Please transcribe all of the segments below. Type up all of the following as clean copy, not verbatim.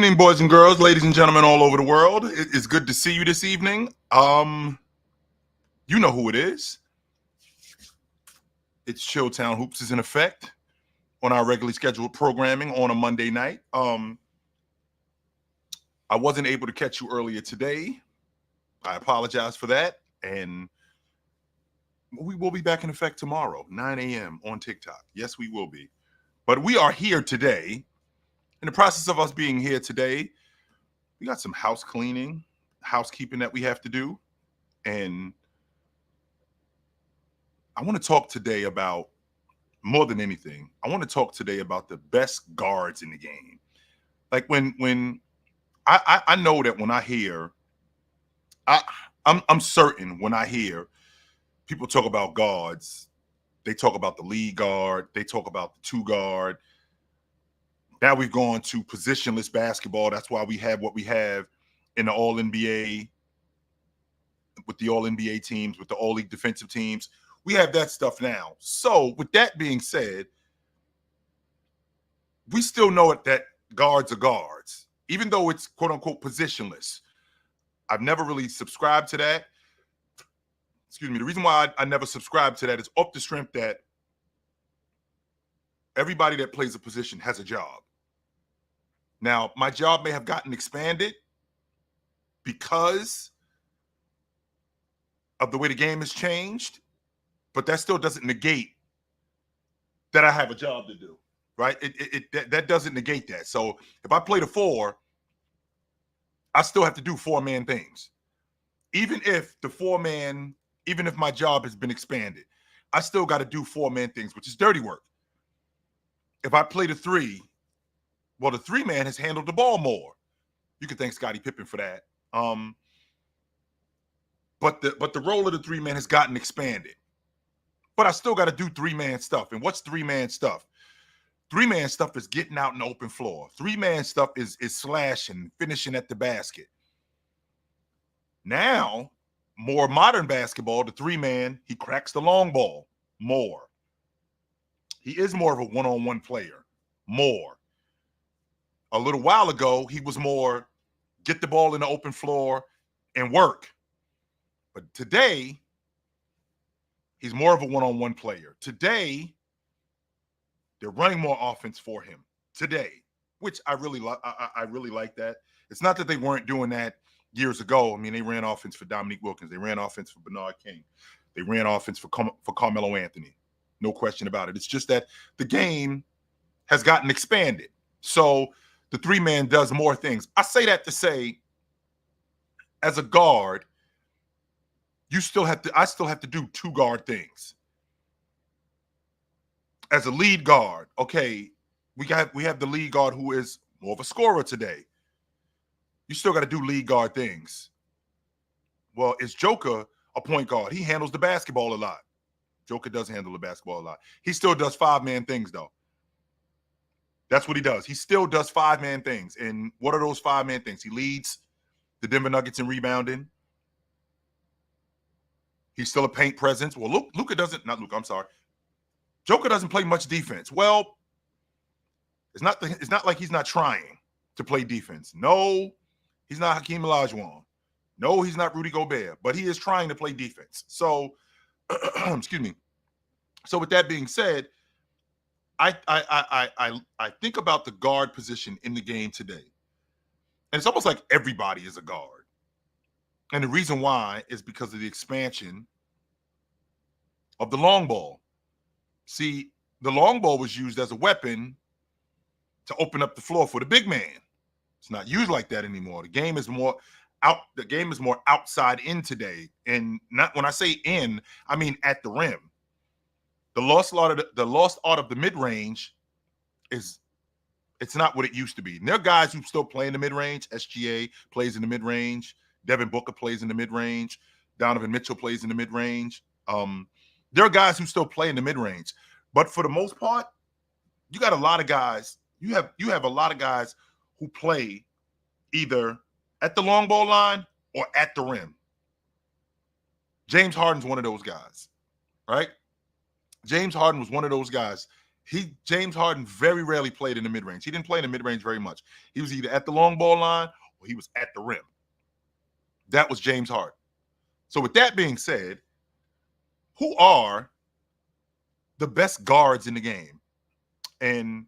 evening, boys and girls, ladies and gentlemen all over the world. It's good to see you this evening. You know who it is. It's Chilltown Hoops is in effect on our regularly scheduled programming on a Monday night. I wasn't able to catch you earlier today. I apologize for that. And we will be back in effect tomorrow, 9 a.m. on TikTok. Yes, we will be. But we are here today. In the process of us being here today, we got some housekeeping that we have to do. And I want to talk today about, more than anything, I want to talk today about the best guards in the game. Like when I know that when I hear, I'm certain when I hear people talk about guards, they talk about the lead guard, they talk about the two guard. Now we've gone to positionless basketball. That's why we have what we have in the All-NBA, with the All-NBA teams, with the All-League defensive teams. We have that stuff now. So with that being said, we still know that guards are guards, even though it's quote-unquote positionless. I've never really subscribed to that. Excuse me. The reason why I never subscribed to that is off the strength that everybody that plays a position has a job. Now, my job may have gotten expanded because of the way the game has changed, but that still doesn't negate that I have a job to do, right? That doesn't negate that. So if I play the four, I still have to do four-man things. Even if my job has been expanded, I still got to do four-man things, which is dirty work. If I play the three, well, the three-man has handled the ball more. You can thank Scottie Pippen for that. But the role of the three-man has gotten expanded. But I still got to do three-man stuff. And what's three-man stuff? Three-man stuff is getting out in the open floor. Three-man stuff is slashing, finishing at the basket. Now, more modern basketball, the three-man, he cracks the long ball more. He is more of a one-on-one player, more. A little while ago, he was more get the ball in the open floor and work. But today, he's more of a one-on-one player. Today, they're running more offense for him today, which I really like that. It's not that they weren't doing that years ago. I mean, they ran offense for Dominique Wilkins. They ran offense for Bernard King. They ran offense for Carmelo Anthony. No question about it. It's just that the game has gotten expanded. So the three-man does more things. I say that to say, as a guard, I still have to do two guard things. As a lead guard, okay, we have the lead guard who is more of a scorer today. You still got to do lead guard things. Well, is Joker a point guard? He handles the basketball a lot. Joker does handle the basketball a lot. He still does five-man things, though. That's what he does. He still does five-man things. And what are those five-man things? He leads the Denver Nuggets in rebounding. He's still a paint presence. Well, Joker doesn't play much defense. Well, it's not like he's not trying to play defense. No, he's not Hakeem Olajuwon. No, he's not Rudy Gobert, but he is trying to play defense. So, excuse me. So with that being said, I think about the guard position in the game today. And it's almost like everybody is a guard. And the reason why is because of the expansion of the long ball. See, the long ball was used as a weapon to open up the floor for the big man. It's not used like that anymore. The game is more outside in today. And not when I say in, I mean at the rim. The lost art of the mid-range it's not what it used to be. And there are guys who still play in the mid-range. SGA plays in the mid-range. Devin Booker plays in the mid-range. Donovan Mitchell plays in the mid-range. There are guys who still play in the mid-range. But for the most part, you got a lot of guys. You have a lot of guys who play either at the long ball line or at the rim. James Harden's one of those guys, right? James Harden was one of those guys. James Harden very rarely played in the mid range. He didn't play in the mid range very much. He was either at the long ball line or he was at the rim. That was James Harden. So with that being said, who are the best guards in the game? And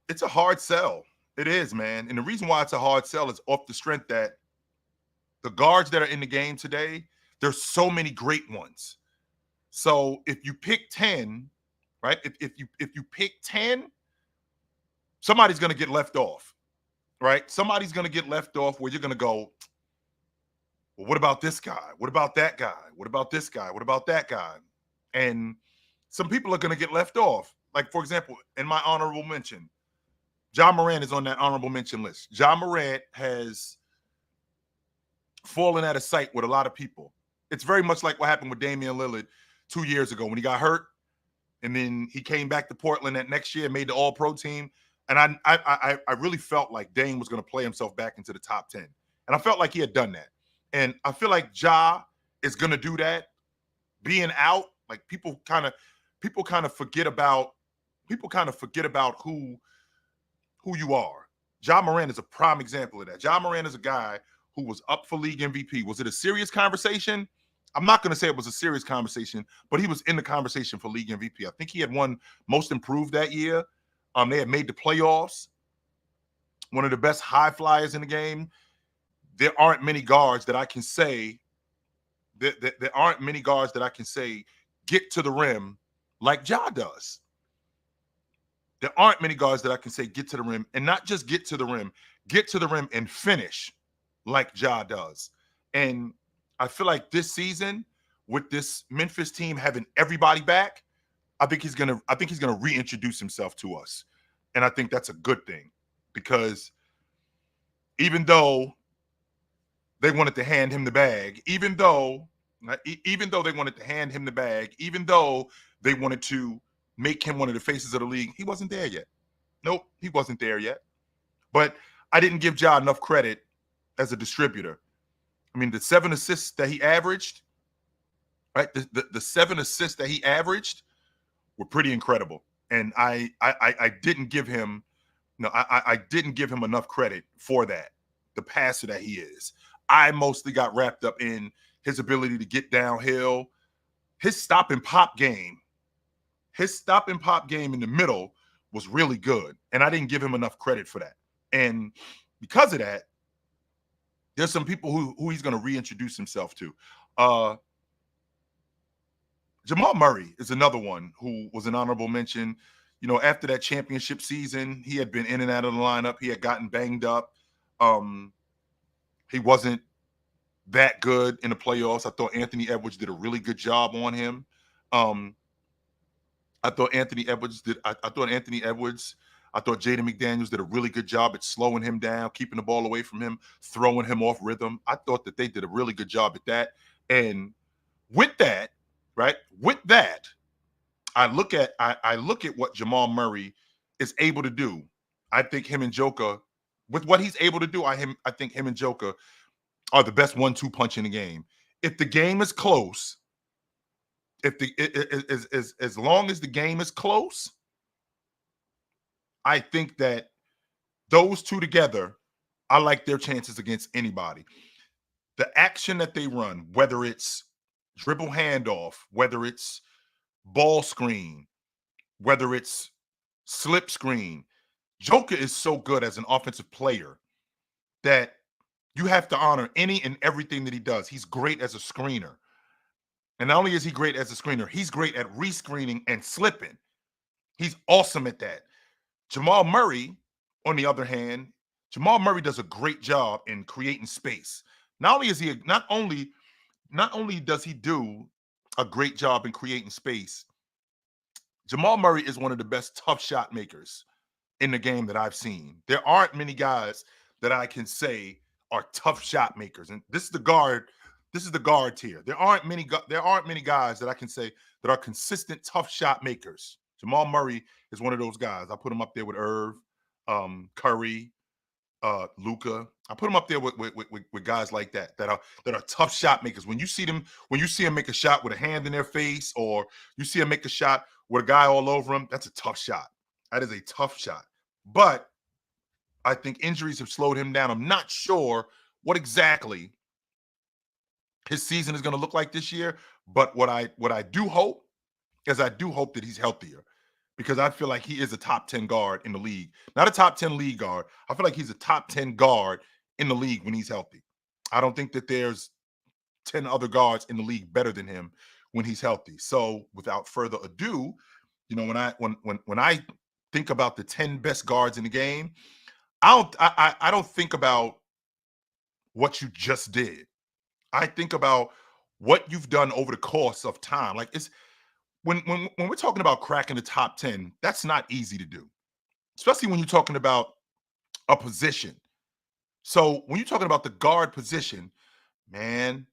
it's a hard sell. It is, man. And the reason why it's a hard sell is off the strength that the guards that are in the game today, there's so many great ones. So if you pick 10, right? If you pick 10, somebody's going to get left off, right? Somebody's going to get left off where you're going to go, well, what about this guy? What about that guy? What about this guy? What about that guy? And some people are going to get left off. Like, for example, in my honorable mention, Ja Morant is on that honorable mention list. Ja Morant has fallen out of sight with a lot of people. It's very much like what happened with Damian Lillard 2 years ago when he got hurt, and then he came back to Portland that next year and made the All-Pro team. And I really felt like Dame was going to play himself back into the top 10. And I felt like he had done that. And I feel like Ja is going to do that. Being out, like people kind of forget about who you are. Ja Morant is a prime example of that. Ja Morant is a guy who was up for league MVP. Was it a serious conversation? I'm not going to say it was a serious conversation, but he was in the conversation for league MVP. I think he had won Most Improved that year. They had made the playoffs. One of the best high flyers in the game. There aren't many guards that I can say get to the rim like Ja does. There aren't many guards that I can say get to the rim, and not just get to the rim and finish like Ja does. And I feel like this season, with this Memphis team having everybody back, I think he's gonna reintroduce himself to us. And I think that's a good thing, because even though they wanted to hand him the bag, even though they wanted to hand him the bag, even though they wanted to make him one of the faces of the league, he wasn't there yet. Nope, he wasn't there yet. But I didn't give Ja enough credit as a distributor. I mean, the 7 assists that he averaged, right? The 7 assists that he averaged were pretty incredible. And I didn't give him, I didn't give him enough credit for that, the passer that he is. I mostly got wrapped up in his ability to get downhill, his stop and pop game. His stop and pop game in the middle was really good, and I didn't give him enough credit for that. And because of that, there's some people who he's going to reintroduce himself to. Jamal Murray is another one who was an honorable mention. You know, after that championship season, he had been in and out of the lineup. He had gotten banged up. He wasn't that good in the playoffs. I thought Anthony Edwards did a really good job on him. I thought Jaden McDaniels did a really good job at slowing him down, keeping the ball away from him, throwing him off rhythm. I thought that they did a really good job at that. And with that, right? With that, I look at what Jamal Murray is able to do. I think him and Joker, with what he's able to do, I think him and Joker are the best 1-2 punch in the game. If the game is close, as long as the game is close, I think that those two together, I like their chances against anybody. The action that they run, whether it's dribble handoff, whether it's ball screen, whether it's slip screen, Joker is so good as an offensive player that you have to honor any and everything that he does. He's great as a screener. And not only is he great as a screener, he's great at rescreening and slipping. He's awesome at that. Jamal Murray, on the other hand, Jamal Murray does a great job in creating space. Not only does he do a great job in creating space, Jamal Murray is one of the best tough shot makers in the game that I've seen. There aren't many guys that I can say are tough shot makers, and this is the guard tier. There aren't many guys that I can say that are consistent tough shot makers. Jamal Murray is one of those guys. I put him up there with Irv, Curry, Luca. I put him up there with guys like that are tough shot makers. When you see them make a shot with a hand in their face, or you see them make a shot with a guy all over him, that's a tough shot. That is a tough shot. But I think injuries have slowed him down. I'm not sure what exactly his season is going to look like this year, but what I do hope is I do hope that he's healthier, because I feel like he is a top 10 guard in the league. Not a top 10 league guard. I feel like he's a top 10 guard in the league when he's healthy. I don't think that there's 10 other guards in the league better than him when he's healthy. So without further ado, when I think about the 10 best guards in the game, I don't think about what you just did. I think about what you've done over the course of time. Like, it's when we're talking about cracking the top 10, that's not easy to do, especially when you're talking about a position. So when you're talking about the guard position, man,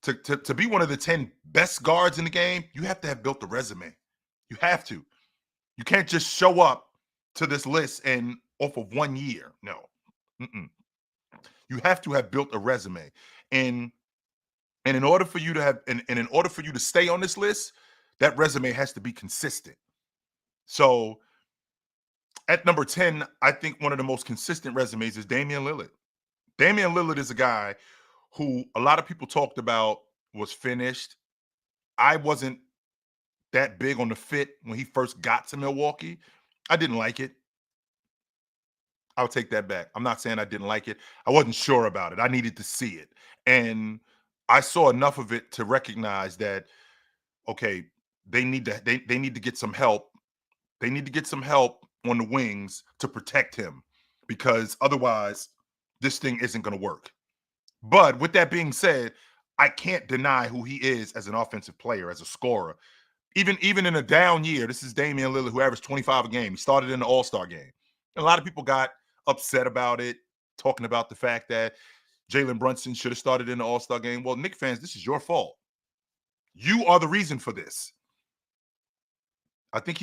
to be one of the 10 best guards in the game, you have to have built a resume. You have to. You can't just show up to this list and off of 1 year. No. Mm-mm. You have to have built a resume. And in order for you to have, and in order for you to stay on this list, that resume has to be consistent. So at number 10, I think one of the most consistent resumes is Damian Lillard. Damian Lillard is a guy who a lot of people talked about was finished. I wasn't that big on the fit when he first got to Milwaukee. I didn't like it. I'll take that back. I'm not saying I didn't like it. I wasn't sure about it. I needed to see it. And I saw enough of it to recognize that, okay, they need to get some help. They need to get some help on the wings to protect him, because otherwise this thing isn't going to work. But with that being said, I can't deny who he is as an offensive player, as a scorer. Even in a down year, this is Damian Lillard, who averaged 25 a game. He started in the All-Star game. A lot of people got upset about it, talking about the fact that Jalen Brunson should have started in the All-Star game. Well, Knicks fans, this is your fault. You are the reason for this. I think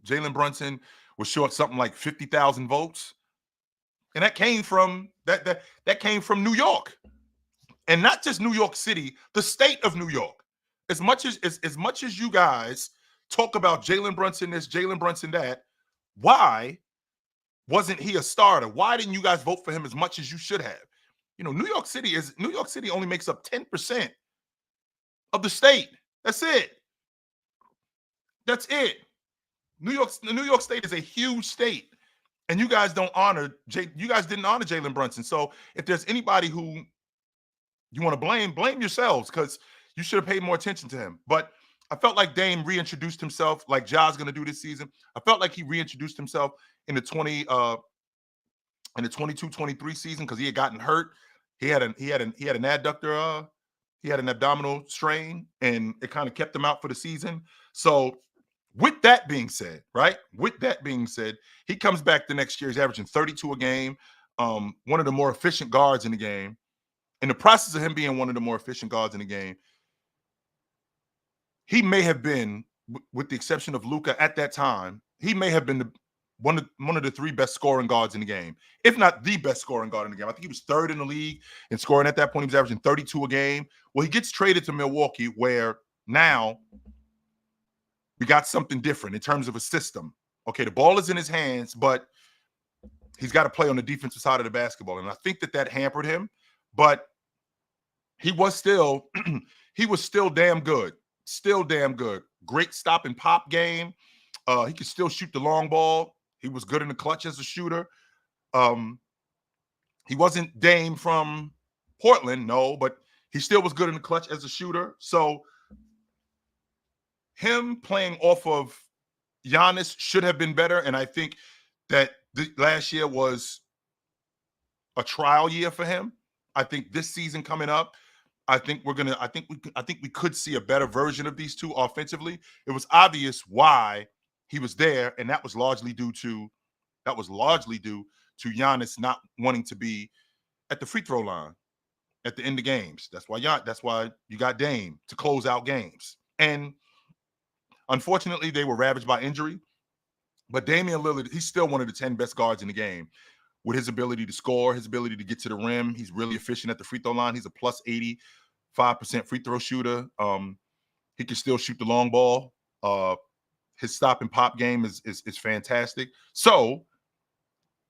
Jalen Brunson was short something like 50,000 votes, and that came from that came from New York, and not just New York City, the state of New York. As much as you guys talk about Jalen Brunson this, Jalen Brunson that, why wasn't he a starter? Why didn't you guys vote for him as much as you should have? New York City only makes up 10% of the state. That's it. That's it. New York State is a huge state, and you guys didn't honor Jalen Brunson. So if there's anybody who you want to blame yourselves, because you should have paid more attention to him. But I felt like Dame reintroduced himself, like Ja's going to do this season. I felt like he reintroduced himself in the 22-23 season, because he had gotten hurt. He had an adductor, he had an abdominal strain, and it kind of kept him out for the season. So with that being said, he comes back the next year. He's averaging 32 a game, one of the more efficient guards in the game. In the process of him being one of the more efficient guards in the game, he may have been, with the exception of Luka at that time, he may have been one of the three best scoring guards in the game, if not the best scoring guard in the game. I think he was third in the league in scoring at that point. He was averaging 32 a game. Well, he gets traded to Milwaukee, where now we got something different in terms of a system. Okay, the ball is in his hands, but he's got to play on the defensive side of the basketball. And I think that hampered him, but he was still damn good. Still damn good. Great stop and pop game. He could still shoot the long ball. He was good in the clutch as a shooter. He wasn't Dame from Portland, no, but he still was good in the clutch as a shooter. So him playing off of Giannis should have been better. And I think that last year was a trial year for him. I think this season coming up, I think we could see a better version of these two offensively. It was obvious why he was there, and that was largely due to Giannis not wanting to be at the free throw line at the end of games. That's why you got Dame to close out games. And unfortunately, they were ravaged by injury. But Damian Lillard, he's still one of the 10 best guards in the game. with his ability to score, his ability to get to the rim. He's really efficient at the free throw line. He's a plus 85% free throw shooter. He can still shoot the long ball. His stop and pop game is fantastic. So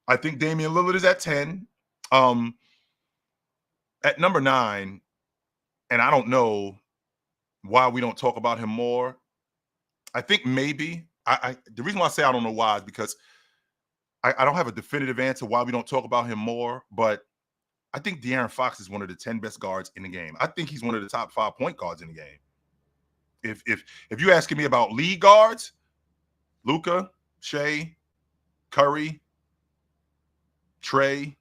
I think Damian Lillard is at 10. At number 9, and I don't know why we don't talk about him more. I think maybe the reason why I say I don't know why is because I don't have a definitive answer why we don't talk about him more, but I think De'Aaron Fox is one of the 10 best guards in the game. I think he's one of the top 5 point guards in the game. If you're asking me about league guards, Luka, Shea, Curry, Trey,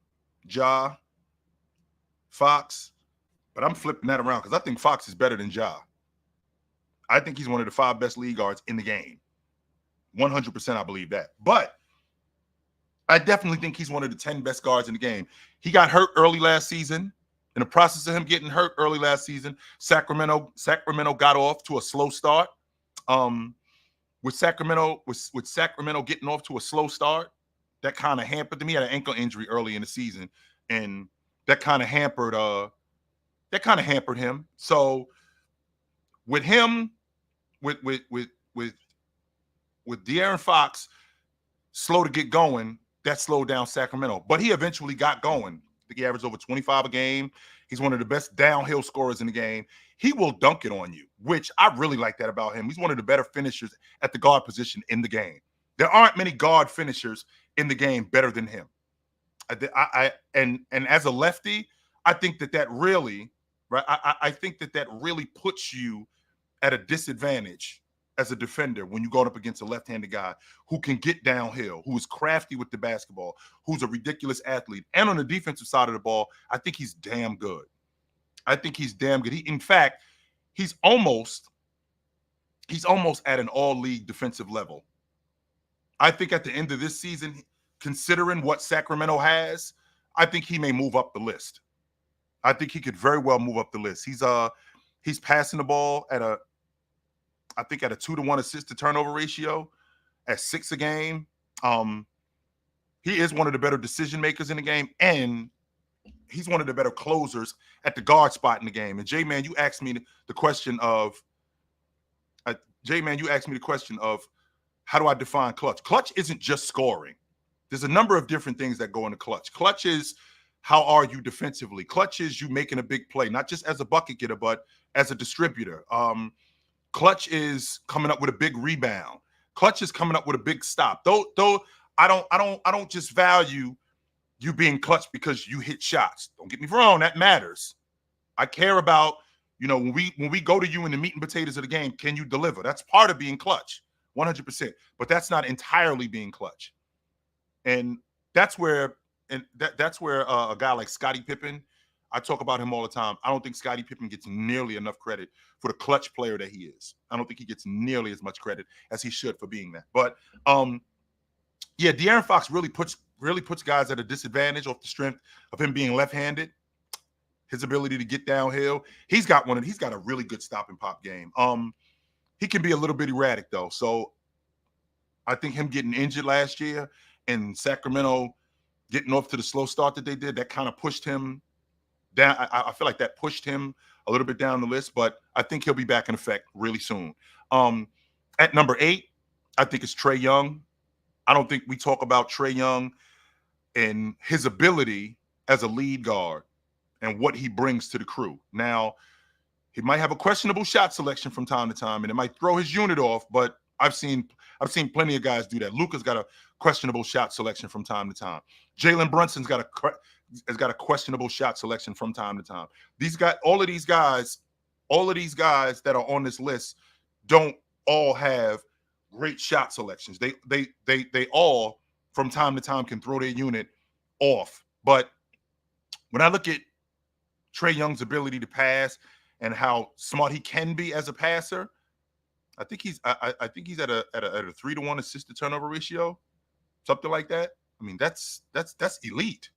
Ja, Fox, but I'm flipping that around because I think Fox is better than Ja. I think he's one of the 5 best league guards in the game. 100% I believe that. But I definitely think he's one of the 10 best guards in the game. He got hurt early last season. In the process of him getting hurt early last season, Sacramento got off to a slow start. With Sacramento getting off to a slow start, that kind of hampered him. He had an ankle injury early in the season, and that kind of hampered him. So with him, with De'Aaron Fox slow to get going, that slowed down Sacramento. But he eventually got going. I think he averaged over 25 a game. He's one of the best downhill scorers in the game. He will dunk it on you, which I really like that about him. He's one of the better finishers at the guard position in the game. There aren't many guard finishers in the game better than him. And as a lefty, I think that really, right? I think that really puts you at a disadvantage as a defender when you go up against a left-handed guy who can get downhill, who is crafty with the basketball, who's a ridiculous athlete. And on the defensive side of the ball, I think he's damn good. In fact, he's almost at an all-league defensive level. I think at the end of this season, considering what Sacramento has, I think he may move up the list. I think he could very well move up the list. He's passing the ball at a 2-to-1 assist to turnover ratio, at 6 a game. He is one of the better decision makers in the game, and he's one of the better closers at the guard spot in the game. And J-Man, you asked me the question of how do I define clutch? Clutch isn't just scoring. There's a number of different things that go into clutch. Clutch is how are you defensively? Clutch is you making a big play, not just as a bucket getter, but as a distributor. Clutch is coming up with a big rebound. Clutch is coming up with a big stop. Though I don't just value you being clutch because you hit shots. Don't get me wrong, that matters. I care about, when we go to you in the meat and potatoes of the game, can you deliver? That's part of being clutch, 100%. But that's not entirely being clutch. And that's where a guy like Scottie Pippen, I talk about him all the time. I don't think Scottie Pippen gets nearly enough credit for the clutch player that he is. I don't think he gets nearly as much credit as he should for being that. But De'Aaron Fox really puts guys at a disadvantage off the strength of him being left-handed. His ability to get downhill. He's got a really good stop and pop game. He can be a little bit erratic though. So I think him getting injured last year and Sacramento getting off to the slow start that they did, that kind of pushed him down. I feel like that pushed him a little bit down the list, but I think he'll be back in effect really soon. At number 8, I think it's Trae Young. I don't think we talk about Trae Young and his ability as a lead guard and what he brings to the crew. Now, he might have a questionable shot selection from time to time, and it might throw his unit off, but I've seen plenty of guys do that. Luka's got a questionable shot selection from time to time. Jalen Brunson's got a questionable shot selection from time to time. All of these guys that are on this list don't all have great shot selections. They all from time to time can throw their unit off. But when I look at Trae Young's ability to pass and how smart he can be as a passer, I think he's at a 3-to-1 assist to turnover ratio, something like that. I mean, that's elite.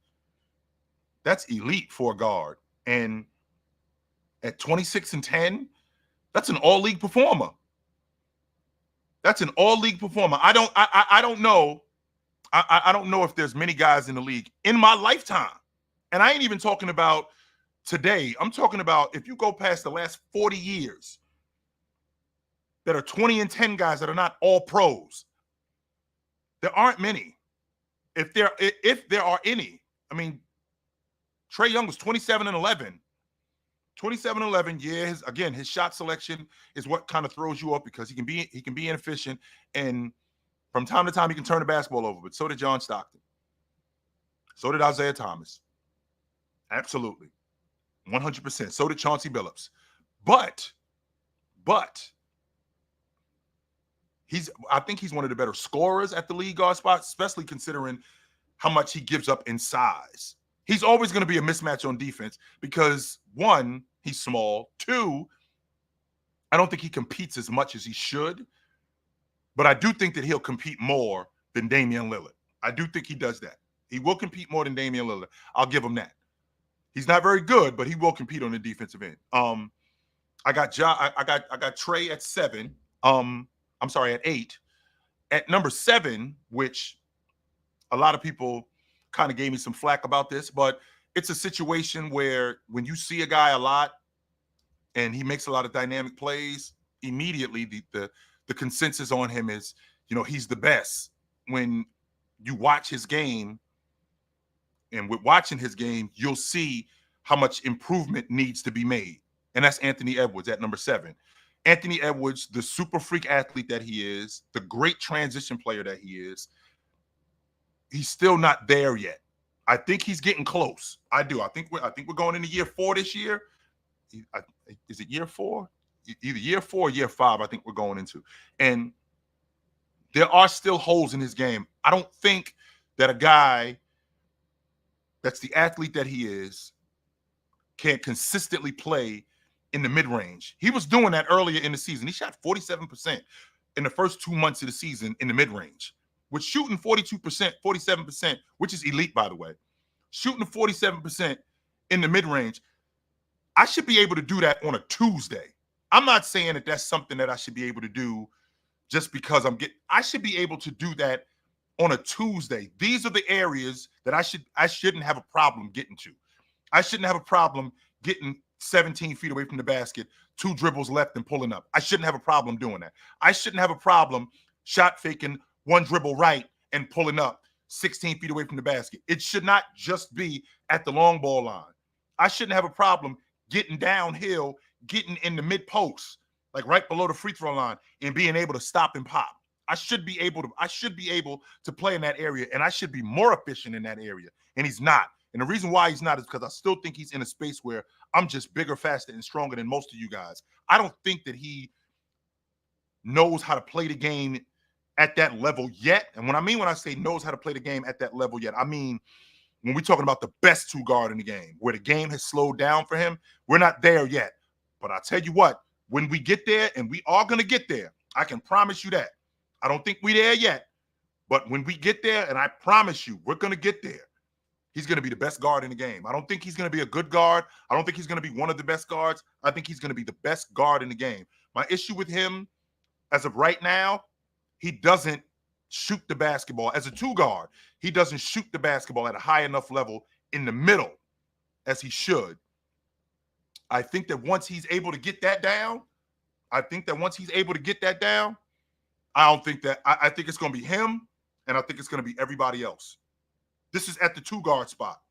That's elite for a guard. And at 26 and 10, that's an all-league performer. I don't know I don't know if there's many guys in the league in my lifetime, and I ain't even talking about today. I'm talking about if you go past the last 40 years that are 20-10 guys that are not all pros. There aren't many. If there are any, I mean, Trae Young was 27-11. 27-11. Yeah, his shot selection is what kind of throws you up because he can be inefficient, and from time to time he can turn the basketball over. But so did John Stockton. So did Isaiah Thomas. Absolutely. 100%. So did Chauncey Billups. But I think he's one of the better scorers at the league guard spot, especially considering how much he gives up in size. He's always going to be a mismatch on defense because, one, he's small. Two, I don't think he competes as much as he should. But I do think that he'll compete more than Damian Lillard. I do think he does that. He will compete more than Damian Lillard. I'll give him that. He's not very good, but he will compete on the defensive end. I got Trae at 7. I'm sorry, at 8. At number 7, which a lot of people kind of gave me some flack about this, but it's a situation where when you see a guy a lot and he makes a lot of dynamic plays, immediately the consensus on him is, he's the best. When you watch his game, and with watching his game, you'll see how much improvement needs to be made. And that's Anthony Edwards at number 7. Anthony Edwards, the super freak athlete that he is, the great transition player that he is, he's still not there yet. I think he's getting close. I do. I think we're going into year 4 this year. Is it year 4? Either year 4 or year 5, I think we're going into. And there are still holes in his game. I don't think that a guy that's the athlete that he is can consistently play in the mid-range. He was doing that earlier in the season. He shot 47% in the first 2 months of the season in the mid-range. With shooting 42%, 47%, which is elite, by the way, shooting 47% in the mid-range, I should be able to do that on a Tuesday. I'm not saying that that's something that I should be able to do just because I should be able to do that on a Tuesday. These are the areas that I shouldn't have a problem getting to. I shouldn't have a problem getting 17 feet away from the basket, 2 dribbles left and pulling up. I shouldn't have a problem doing that. I shouldn't have a problem shot faking 1 dribble right and pulling up 16 feet away from the basket. It should not just be at the long ball line. I shouldn't have a problem getting downhill, getting in the mid post, like right below the free throw line, and being able to stop and pop. I should be able to play in that area, and I should be more efficient in that area. And he's not. And the reason why he's not is because I still think he's in a space where I'm just bigger, faster, and stronger than most of you guys. I don't think that he knows how to play the game at that level yet. And when I say knows how to play the game at that level yet, I mean when we're talking about the best 2 guard in the game, where the game has slowed down for him, we're not there yet. But I'll tell you what, when we get there, and we are going to get there, I can promise you that. I don't think we're there yet, but when we get there, and I promise you, we're going to get there, he's going to be the best guard in the game. I don't think he's going to be a good guard. I don't think he's going to be one of the best guards. I think he's going to be the best guard in the game. My issue with him, as of right now, he doesn't shoot the basketball. As a 2 guard, he doesn't shoot the basketball at a high enough level in the middle as he should. I think that once he's able to get that down, I think it's going to be him, and I think it's going to be everybody else. This is at the 2 guard spot,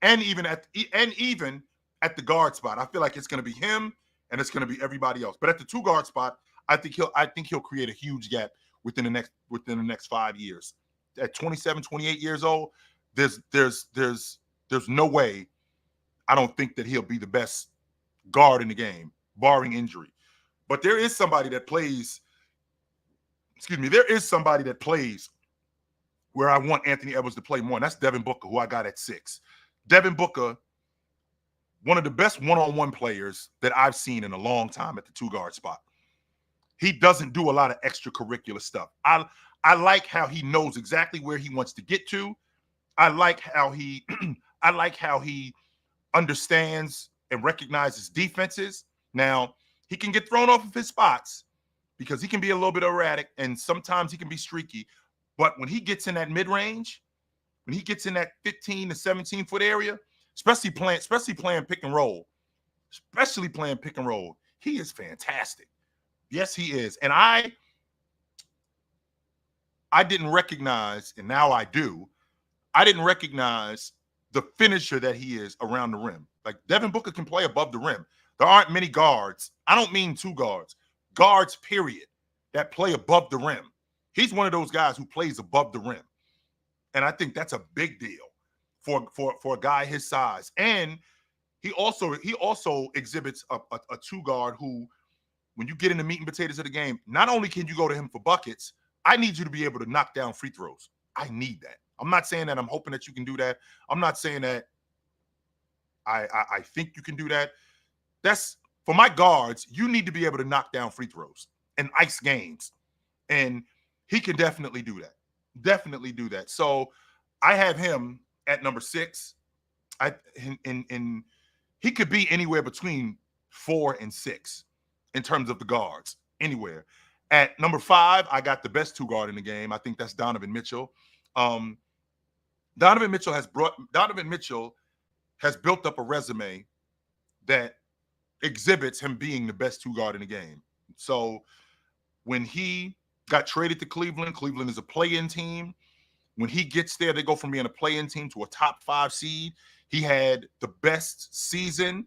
and even at the guard spot. I feel like it's going to be him, and it's going to be everybody else. But at the 2 guard spot, I think he'll create a huge gap within the next 5 years. At 27, 28 years old, there's no way. I don't think that he'll be the best guard in the game, barring injury. But there is somebody that plays. There is somebody that plays where I want Anthony Edwards to play more, and that's Devin Booker, who I got at 6. Devin Booker, one of the best one-on-one players that I've seen in a long time at the 2 guard spot. He doesn't do a lot of extracurricular stuff. I like how he knows exactly where he wants to get to. I like how he understands and recognizes defenses. Now, he can get thrown off of his spots because he can be a little bit erratic, and sometimes he can be streaky. But when he gets in that mid-range, when he gets in that 15 to 17-foot area, especially playing pick and roll, he is fantastic. Yes, he is. And I didn't recognize, and now I do, I didn't recognize the finisher that he is around the rim. Like Devin Booker can play above the rim. There aren't many guards. I don't mean two guards. Guards, period, that play above the rim. He's one of those guys who plays above the rim. And I think that's a big deal for a guy his size. And he also exhibits a two guard who, when you get in the meat and potatoes of the game, not only can you go to him for buckets, I need you to be able to knock down free throws. I need that. I'm not saying that I'm hoping that you can do that. I'm not saying that I think you can do that. That's for my guards. You need to be able to knock down free throws and ice games. And he can definitely do that. Definitely do that. So I have him at number 6. And he could be anywhere between 4 and 6 in terms of the guards, anywhere. At number 5, I got the best two guard in the game. I think that's Donovan Mitchell. Donovan Mitchell has built up a resume that exhibits him being the best two guard in the game. So when he got traded to Cleveland, Cleveland is a play-in team. When he gets there, they go from being a play-in team to a top 5 seed. He had the best season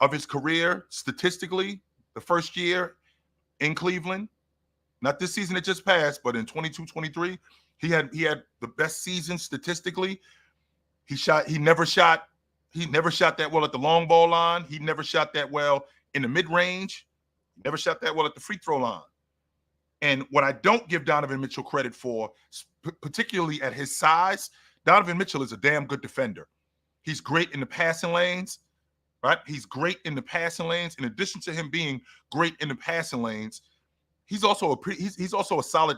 of his career statistically the first year in Cleveland. Not this season that just passed, but in 22-23, he had the best season statistically. He never shot that well at the long ball line. He never shot that well in the mid-range. Never shot that well at the free throw line. And what I don't give Donovan Mitchell credit for, particularly at his size, Donovan Mitchell is a damn good defender. He's great in the passing lanes, right? He's great in the passing lanes. In addition to him being great in the passing lanes, he's also a solid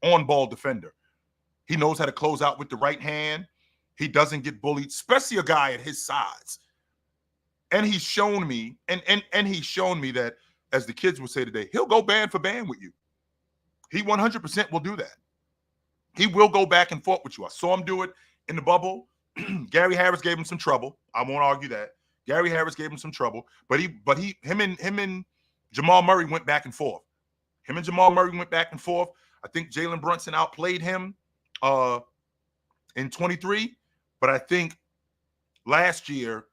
on-ball defender. He knows how to close out with the right hand. He doesn't get bullied, especially a guy at his size. And he's shown me, and he's shown me that, as the kids would say today, he'll go band for band with you. He 100% will do that. He will go back and forth with you. I saw him do it in the bubble. Gary Harris gave him some trouble. I won't argue that. Gary Harris gave him some trouble, but him and Jamal Murray went back and forth. I think Jalen Brunson outplayed him in 23, but I think last year,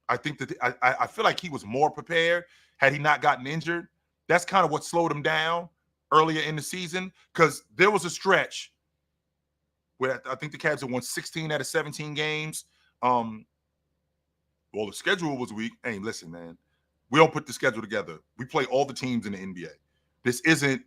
I feel like he was more prepared had he not gotten injured. That's kind of what slowed him down earlier in the season, because there was a stretch where I think the Cavs had won 16 out of 17 games. Well, the schedule was weak. Hey, listen, man, we don't put the schedule together. We play all the teams in the NBA. This isn't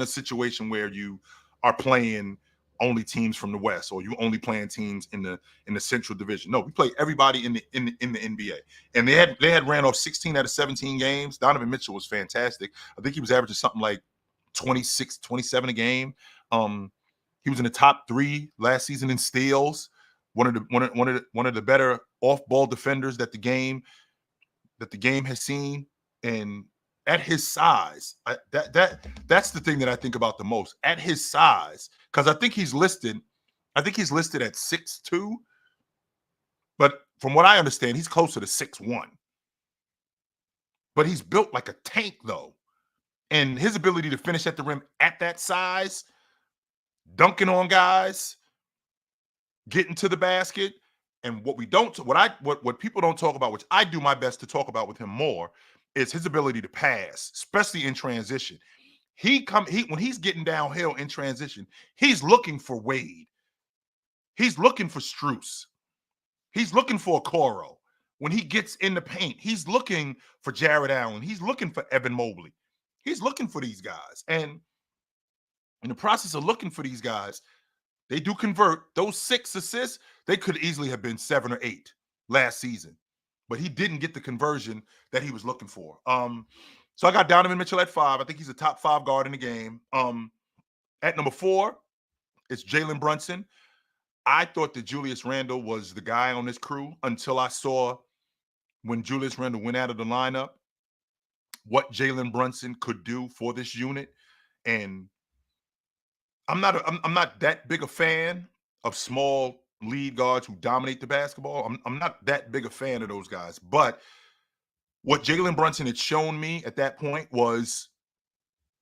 a situation where you are playing only teams from the West, or you only playing teams in the Central Division. No, we play everybody in the NBA. And they had ran off 16 out of 17 games. Donovan Mitchell was fantastic. I think he was averaging something like 26, 27 a game. He was in the top 3 last season in steals. One of the better off-ball defenders that the game has seen. And at his size, that's the thing that I think about the most. At his size, because I think he's listed at 6'2", but from what I understand, he's closer to 6'1". But he's built like a tank, though. And his ability to finish at the rim at that size, dunking on guys, getting to the basket, and what people don't talk about, which I do my best to talk about with him more, is his ability to pass, especially in transition. When he's getting downhill in transition, he's looking for Wade. He's looking for Strus. He's looking for Okoro. When he gets in the paint, he's looking for Jared Allen. He's looking for Evan Mobley. He's looking for these guys. And in the process of looking for these guys, they do convert. Those 6 assists, they could easily have been 7 or 8 last season. But he didn't get the conversion that he was looking for. So I got Donovan Mitchell at 5. I think he's a top 5 guard in the game. At number 4, it's Jalen Brunson. I thought that Julius Randle was the guy on this crew until I saw, when Julius Randle went out of the lineup, what Jalen Brunson could do for this unit. And I'm not that big a fan of small lead guards who dominate the basketball. I'm not that big a fan of those guys. But what Jalen Brunson had shown me at that point was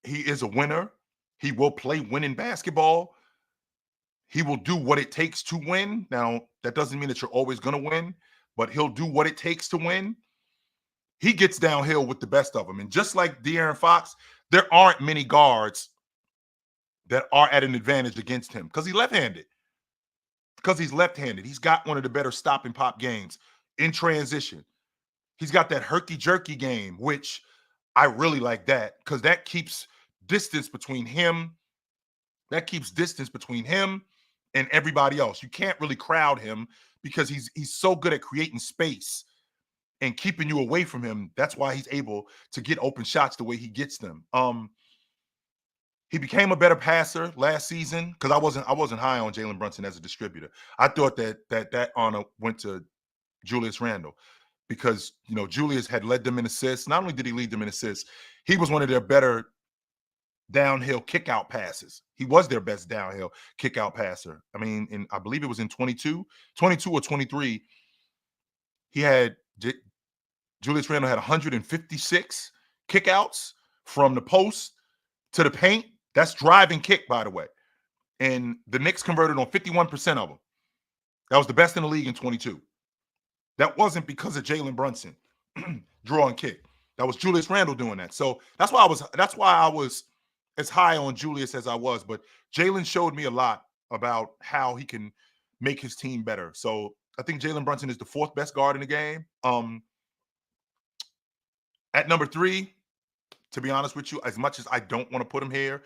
he is a winner. He will play winning basketball. He will do what it takes to win. Now, that doesn't mean that you're always going to win, but he'll do what it takes to win. He gets downhill with the best of them. And just like De'Aaron Fox, there aren't many guards that are at an advantage against him because he's left-handed. Because he's left-handed. He's got one of the better stop and pop games in transition. He's got that herky-jerky game, which I really like that because that keeps distance between him. That keeps distance between him and everybody else. You can't really crowd him because he's so good at creating space and keeping you away from him. That's why he's able to get open shots the way he gets them. He became a better passer last season because I wasn't high on Jalen Brunson as a distributor. I thought that honor went to Julius Randle because Julius had led them in assists. Not only did he lead them in assists, he was one of their better downhill kick-out passes. He was their best downhill kick-out passer. I mean, I believe it was in 22 or 23. He had Julius Randle had 156 kickouts from the post to the paint. That's driving kick, by the way. And the Knicks converted on 51% of them. That was the best in the league in 22. That wasn't because of Jalen Brunson drawing kick. That was Julius Randle doing that. So that's why I was as high on Julius as I was. But Jalen showed me a lot about how he can make his team better. So I think Jalen Brunson is the fourth best guard in the game. At number 3, to be honest with you, as much as I don't want to put him here,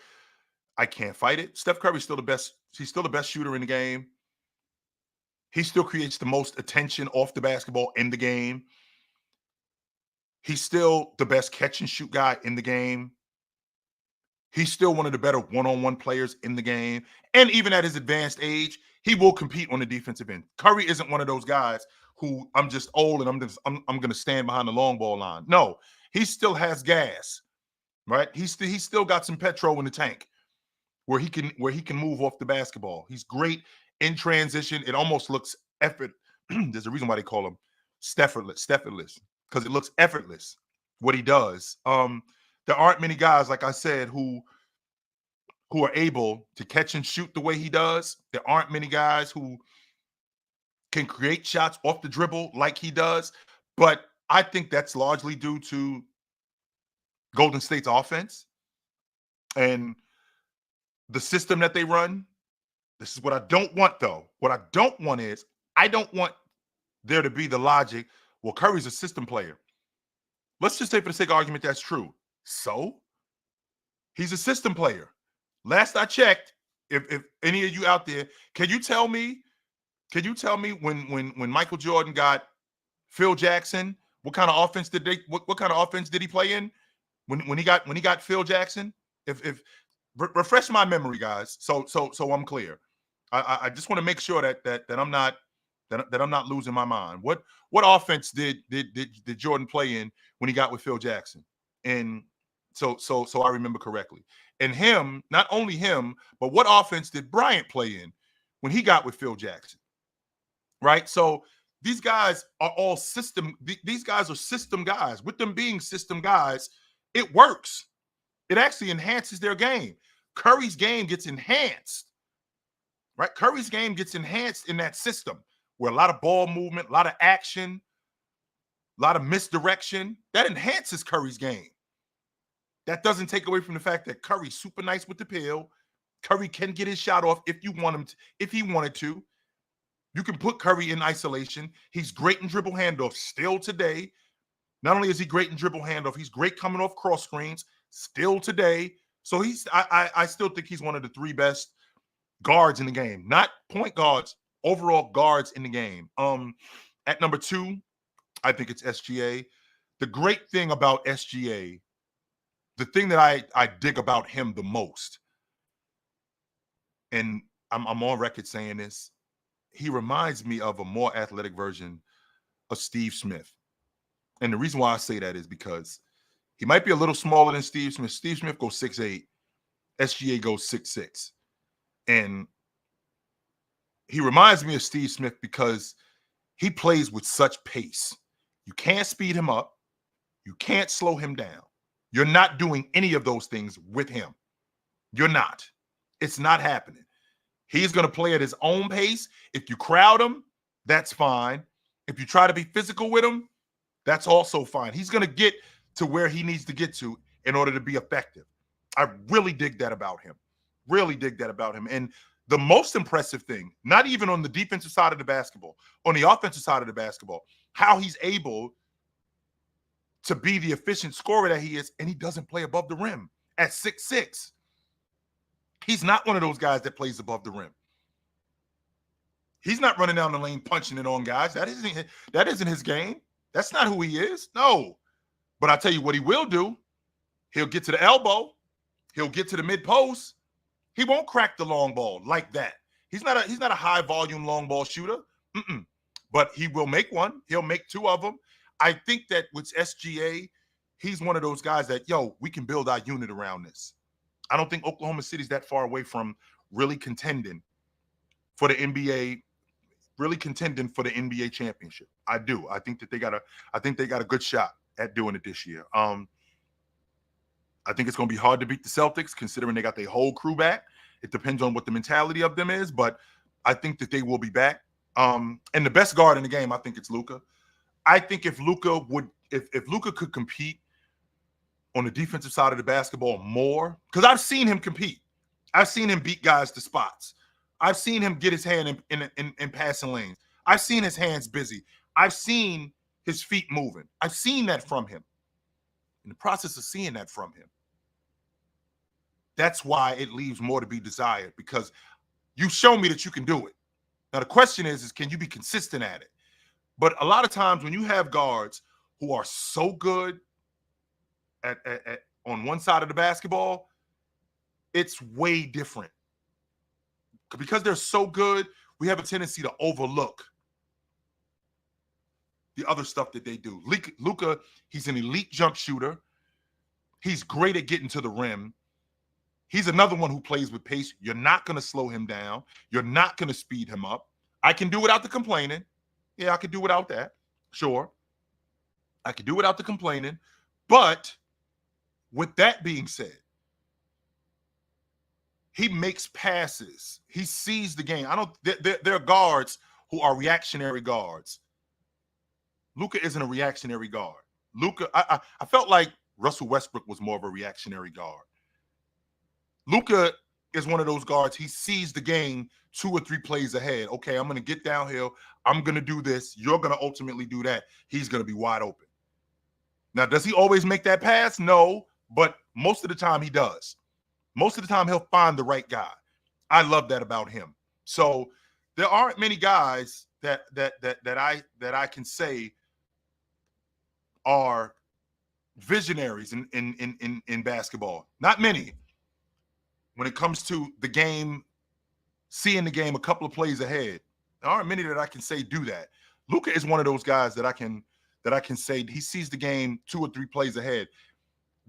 I can't fight it. Steph Curry's still the best. He's still the best shooter in the game. He still creates the most attention off the basketball in the game. He's still the best catch and shoot guy in the game. He's still one of the better one-on-one players in the game. And even at his advanced age, he will compete on the defensive end. Curry isn't one of those guys who I'm just old and I'm going to stand behind the long ball line. No, he still has gas, right? He's still got some petrol in the tank where he can move off the basketball. He's great in transition. It almost looks effort. There's a reason why they call him Steffortless, because it looks effortless what he does. There aren't many guys, like I said, who are able to catch and shoot the way he does. There aren't many guys who can create shots off the dribble like he does. But I think that's largely due to Golden State's offense and the system that they run. This is what I don't want, though. What I don't want is I don't want there to be the logic, well, Curry's a system player. Let's just say for the sake of argument that's true. So he's a system player. Last I checked, if any of you out there, can you tell me when Michael Jordan got Phil Jackson, what kind of offense did he play in when he got Phil Jackson? If refresh my memory, guys, so I'm clear. I just want to make sure that I'm not losing my mind. What offense did Jordan play in when he got with Phil Jackson? And so I remember correctly. And him, not only him, but what offense did Bryant play in when he got with Phil Jackson? Right? So these guys are all system. These guys are system guys. With them being system guys, it works. It actually enhances their game. Curry's game gets enhanced. Right? Curry's game gets enhanced in that system where a lot of ball movement, a lot of action, a lot of misdirection. That enhances Curry's game. That doesn't take away from the fact that Curry's super nice with the pill. Curry can get his shot off if you want him to, if he wanted to. You can put Curry in isolation. He's great in dribble handoff still today. Not only is he great in dribble handoff, he's great coming off cross screens still today. So I still think he's one of the 3 best guards in the game. Not point guards, overall guards in the game. At number 2, I think it's SGA. The great thing about SGA, the thing that I dig about him the most, and I'm on record saying this, he reminds me of a more athletic version of Steve Smith. And the reason why I say that is because he might be a little smaller than Steve Smith. Steve Smith goes 6'8". SGA goes 6'6". And he reminds me of Steve Smith because he plays with such pace. You can't speed him up. You can't slow him down. You're not doing any of those things with him. You're not. It's not happening. He's going to play at his own pace. If you crowd him, that's fine. If you try to be physical with him, that's also fine. He's going to get to where he needs to get to in order to be effective. I really dig that about him. Really dig that about him. And the most impressive thing, not even on the defensive side of the basketball, on the offensive side of the basketball, how he's able to be the efficient scorer that he is, and he doesn't play above the rim at 6'6". He's not one of those guys that plays above the rim. He's not running down the lane punching it on guys. That isn't his game. That's not who he is. No. But I tell you what he will do. He'll get to the elbow. He'll get to the mid post. He won't crack the long ball like that. He's not a high volume long ball shooter. But he will make one. He'll make two of them. I think that with SGA, he's one of those guys that, we can build our unit around this. I don't think Oklahoma City's that far away from really contending for the NBA, championship. I do. I think that they got a good shot at doing it this year. I think it's going to be hard to beat the Celtics considering they got their whole crew back. It depends on what the mentality of them is, but I think that they will be back. And the best guard in the game, I think it's Luka. I think if Luka could compete on the defensive side of the basketball more, because I've seen him compete. I've seen him beat guys to spots. I've seen him get his hand in passing lanes. I've seen his hands busy. I've seen his feet moving. I've seen that from him. In the process of seeing that from him, that's why it leaves more to be desired, because you show me that you can do it. Now, the question is can you be consistent at it? But a lot of times when you have guards who are so good at on one side of the basketball, it's way different. Because they're so good, we have a tendency to overlook the other stuff that they do. Luka, he's an elite jump shooter. He's great at getting to the rim. He's another one who plays with pace. You're not going to slow him down. You're not going to speed him up. I can do without the complaining. Yeah, I could do without that. Sure. I could do without the complaining. But with that being said, he makes passes. He sees the game. There are guards who are reactionary guards. Luka isn't a reactionary guard. Luka, I felt like Russell Westbrook was more of a reactionary guard. Luka is one of those guards. He sees the game 2 or 3 plays ahead. Okay, I'm going to get downhill. I'm going to do this. You're going to ultimately do that. He's going to be wide open. Now, does he always make that pass? No, but most of the time he does. Most of the time he'll find the right guy. I love that about him. So there aren't many guys that I can say are visionaries in basketball. Not many. When it comes to the game, seeing the game a couple of plays ahead, there aren't many that I can say do that. Luka is one of those guys that I can say he sees the game 2 or 3 plays ahead.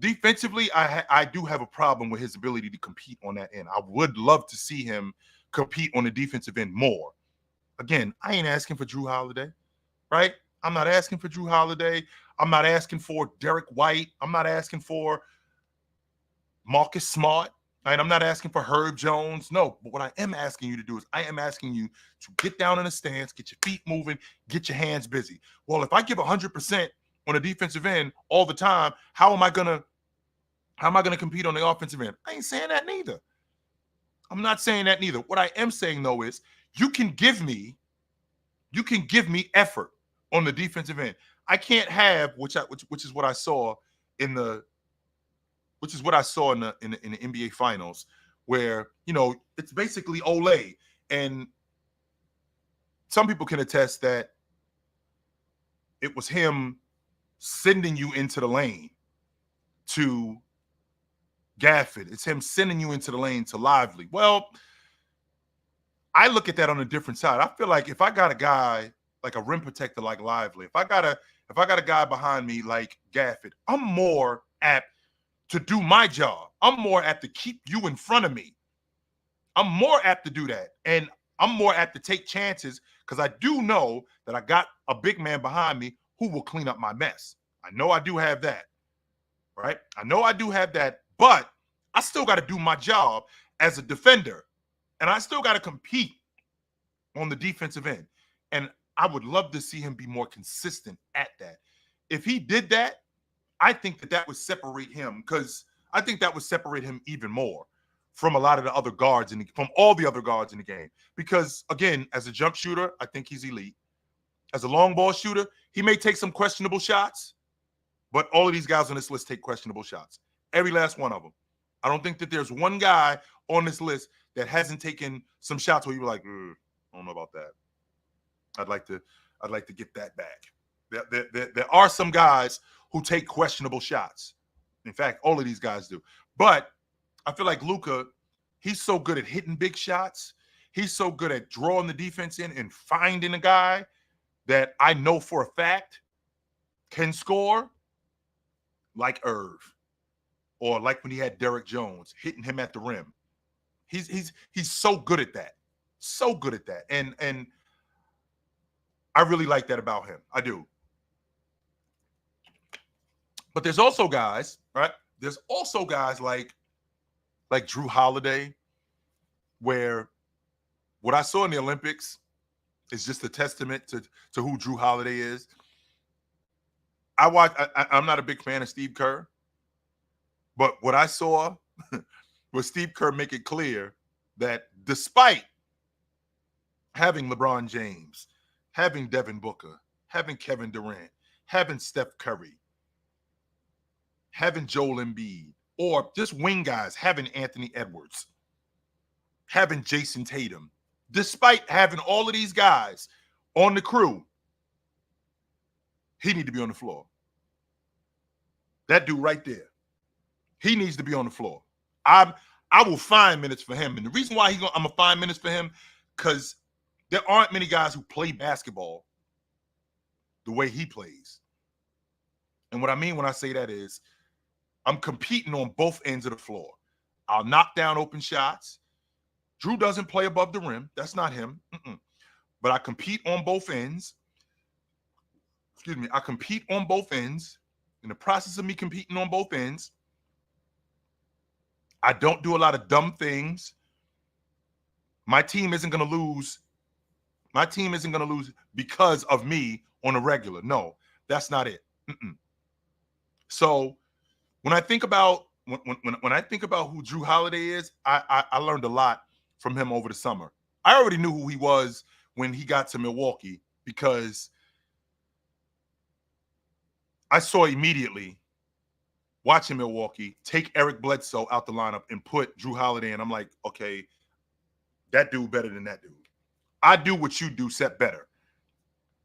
Defensively, I do have a problem with his ability to compete on that end. I would love to see him compete on the defensive end more. Again, I ain't asking for Drew Holiday, right? I'm not asking for Drew Holiday. I'm not asking for Derek White. I'm not asking for Marcus Smart. Right? I'm not asking for Herb Jones. No, but what I am asking you to do is I am asking you to get down in a stance, get your feet moving, get your hands busy. Well, if I give 100% on a defensive end all the time, how am I gonna compete on the offensive end? I ain't saying that neither. I'm not saying that neither. What I am saying though is you can give me effort on the defensive end. I can't have which is what I saw in the NBA Finals, where it's basically Olay, and some people can attest that it was him sending you into the lane to Gafford. It's him sending you into the lane to Lively. Well, I look at that on a different side. I feel like if I got a guy like a rim protector like Lively, if I got a guy behind me like Gafford, I'm more apt to do my job. I'm more apt to keep you in front of me. I'm more apt to do that. And I'm more apt to take chances because I do know that I got a big man behind me who will clean up my mess. I know I do have that, right? I know I do have that, but I still got to do my job as a defender. And I still got to compete on the defensive end. And I would love to see him be more consistent at that. If he did that, I think that that would separate him because I think that would separate him even more from a lot of the other guards from all the other guards in the game. Because again, as a jump shooter, I think he's elite. As a long ball shooter, he may take some questionable shots, but all of these guys on this list take questionable shots. Every last one of them. I don't think that there's one guy on this list that hasn't taken some shots where you were like, I don't know about that. I'd like to get that back. There are some guys who take questionable shots. In fact, all of these guys do. But I feel like Luka, he's so good at hitting big shots. He's so good at drawing the defense in and finding a guy that I know for a fact can score, like Irv, or like when he had Derrick Jones hitting him at the rim. He's so good at that. So good at that. And I really like that about him. I do. But there's also guys, right? There's also guys like Drew Holiday, where what I saw in the Olympics is just a testament to who Drew Holiday is. I'm not a big fan of Steve Kerr, but what I saw was Steve Kerr make it clear that despite having LeBron James, having Devin Booker, having Kevin Durant, having Steph Curry, having Joel Embiid, or just wing guys, having Anthony Edwards, having Jason Tatum, despite having all of these guys on the crew, he need to be on the floor. That dude right there, he needs to be on the floor. I will find minutes for him. And the reason why I'm going to find minutes for him, because there aren't many guys who play basketball the way he plays. And what I mean when I say that is I'm competing on both ends of the floor. I'll knock down open shots. Drew doesn't play above the rim. That's not him. But I compete on both ends. Excuse me. I compete on both ends. In the process of me competing on both ends, I don't do a lot of dumb things. My team isn't going to lose. My team isn't going to lose because of me on a regular. No, that's not it. So when I think about when I think about who Drew Holiday is, I learned a lot from him over the summer. I already knew who he was when he got to Milwaukee because I saw immediately watching Milwaukee take Eric Bledsoe out the lineup and put Drew Holiday in. I'm like, okay, that dude better than that dude. I do what you do, set better.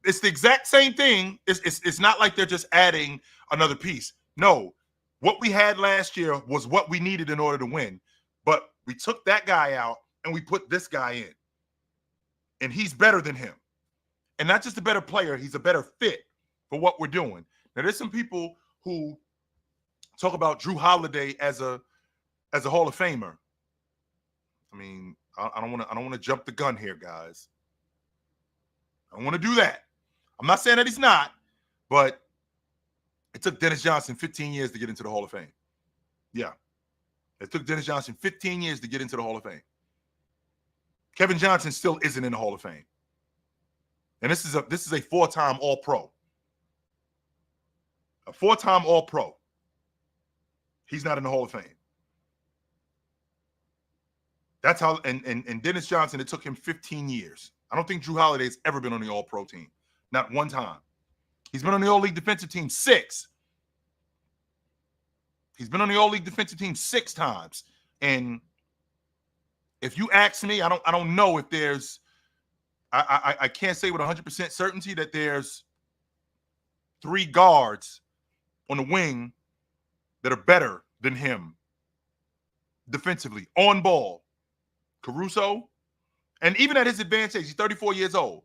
It's the exact same thing. It's not like they're just adding another piece. No, what we had last year was what we needed in order to win. But we took that guy out and we put this guy in. And he's better than him. And not just a better player, he's a better fit for what we're doing. Now, there's some people who talk about Drew Holiday as a Hall of Famer. I mean, I don't want to jump the gun here, guys. I don't want to do that. I'm not saying that he's not, but it took Dennis Johnson 15 years to get into the Hall of Fame. Yeah. It took Dennis Johnson 15 years to get into the Hall of Fame. Kevin Johnson still isn't in the Hall of Fame. And this is a four-time All-Pro. A four-time All-Pro. He's not in the Hall of Fame. That's how, and Dennis Johnson, it took him 15 years. I don't think Drew Holiday's ever been on the All-Pro team. Not one time. He's been on the All-League defensive team 6. He's been on the All-League defensive team 6 times. And if you ask me, I don't know if there's, I can't say with 100% certainty that there's 3 guards on the wing that are better than him defensively, on ball. Caruso, and even at his advanced age, he's 34 years old.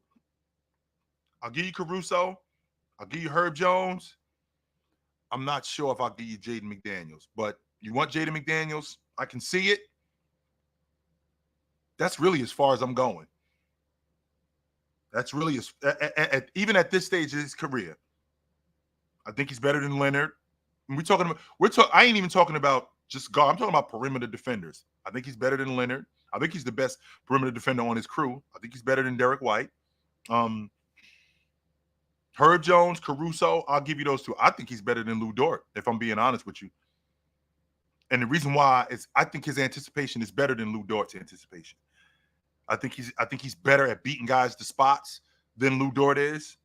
I'll give you Caruso. I'll give you Herb Jones. I'm not sure if I'll give you Jaden McDaniels, but you want Jaden McDaniels? I can see it. That's really as far as I'm going. That's really even at this stage of his career. I think he's better than Leonard. And I ain't even talking about just guard. I'm talking about perimeter defenders. I think he's better than Leonard. I think he's the best perimeter defender on his crew. I think he's better than Derek White. Herb Jones, Caruso, I'll give you those two. I think he's better than Lou Dort, if I'm being honest with you. And the reason why is I think his anticipation is better than Lou Dort's anticipation. I think he's better at beating guys to spots than Lou Dort is.